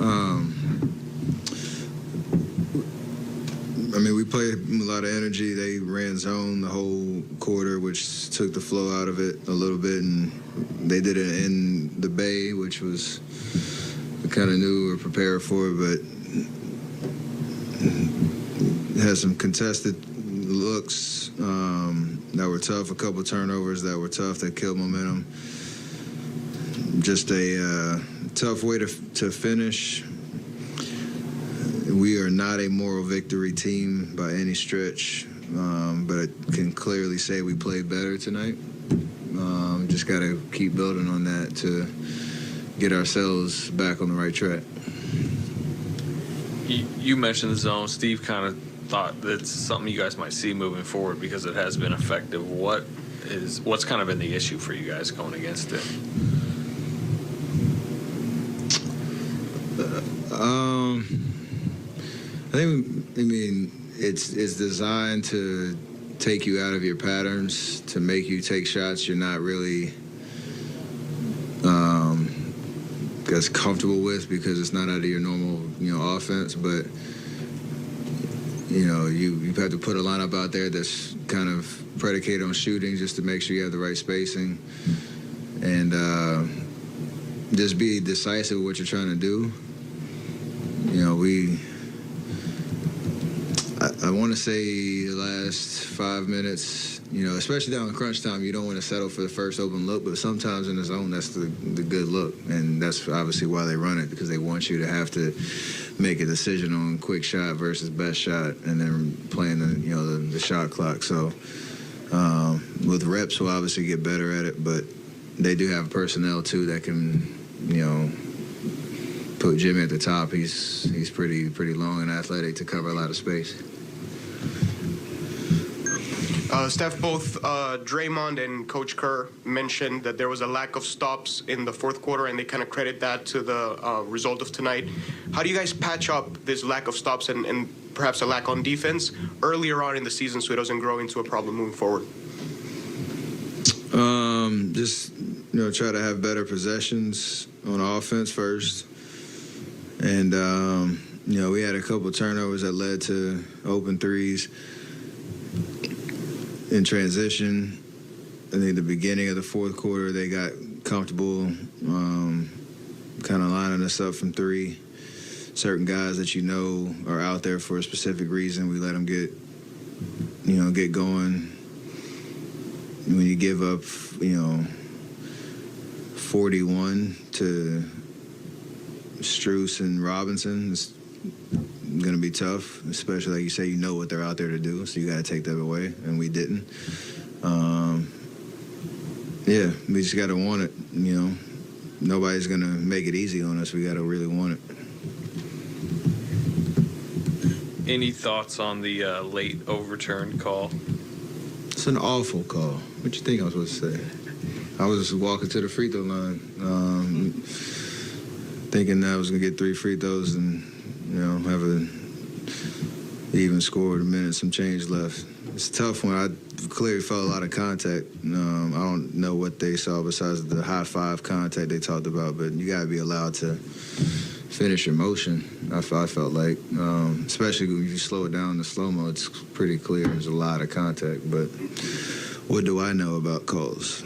I mean, we played a lot of energy. They ran zone the whole quarter, which took the flow out of it a little bit, and they did it in the Bay, which was we kind of knew we were prepared for it, but had some contested looks that were tough, a couple turnovers that were tough that killed momentum. Just a tough way to finish. We are not a moral victory team by any stretch, but I can clearly say we played better tonight. Just got to keep building on that to get ourselves back on the right track. You mentioned the zone. Steve kind of thought that's something you guys might see moving forward because it has been effective. What's kind of been the issue for you guys going against it? I mean, it's designed to take you out of your patterns, to make you take shots you're not really as comfortable with because it's not out of your normal, offense. But, you have to put a lineup out there that's kind of predicated on shooting just to make sure you have the right spacing and just be decisive with what you're trying to do. I want to say the last 5 minutes, especially down in crunch time, you don't want to settle for the first open look, but sometimes in the zone, that's the good look. And that's obviously why they run it, because they want you to have to make a decision on quick shot versus best shot and then playing the shot clock. So with reps, we'll obviously get better at it, but they do have personnel, too, that can, put Jimmy at the top. He's pretty long and athletic to cover a lot of space. Steph, both Draymond and Coach Kerr mentioned that there was a lack of stops in the fourth quarter, and they kind of credit that to the result of tonight. How do you guys patch up this lack of stops and perhaps a lack on defense earlier on in the season so it doesn't grow into a problem moving forward? Just, try to have better possessions on offense first. And, we had a couple turnovers that led to open threes. In transition, I think the beginning of the fourth quarter, they got comfortable kind of lining us up from three. Certain guys that are out there for a specific reason, we let them get going. When you give up, 41 to Strus and Robinson, it's going to be tough, especially like you say, what they're out there to do, so you got to take that away, and we didn't. We just got to want it. Nobody's going to make it easy on us. We got to really want it. Any thoughts on the late overturn call? It's an awful call. What you think I was supposed to say? I was just walking to the free throw line, thinking that I was going to get 3 free throws and, have an even score with a minute, some change left. It's a tough one. I clearly felt a lot of contact. I don't know what they saw besides the high five contact they talked about, but you got to be allowed to finish your motion, I felt like. Especially when you slow it down in the slow-mo, it's pretty clear there's a lot of contact. But what do I know about calls?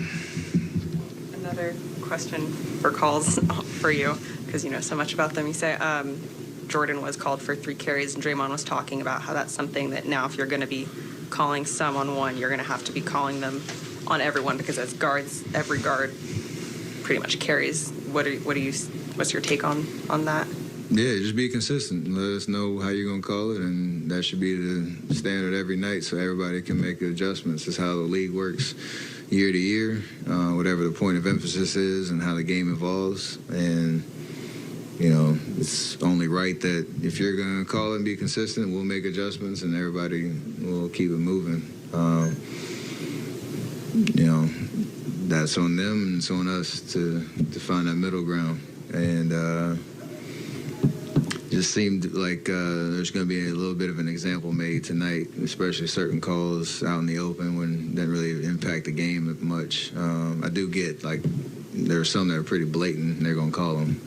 Another question for calls for you, because you know so much about them. You say Jordan was called for 3 carries, and Draymond was talking about how that's something that now if you're going to be calling some on one, you're going to have to be calling them on everyone, because as guards, every guard pretty much carries. What's your take on that? Yeah, just be consistent. Let us know how you're going to call it, and that should be the standard every night so everybody can make adjustments. It's how the league works year to year, whatever the point of emphasis is and how the game evolves. And, it's only right that if you're going to call it and be consistent, we'll make adjustments and everybody will keep it moving. That's on them and it's on us to find that middle ground. And just seemed like there's going to be a little bit of an example made tonight, especially certain calls out in the open when that really impact the game much. I do get, there are some that are pretty blatant and they're going to call them.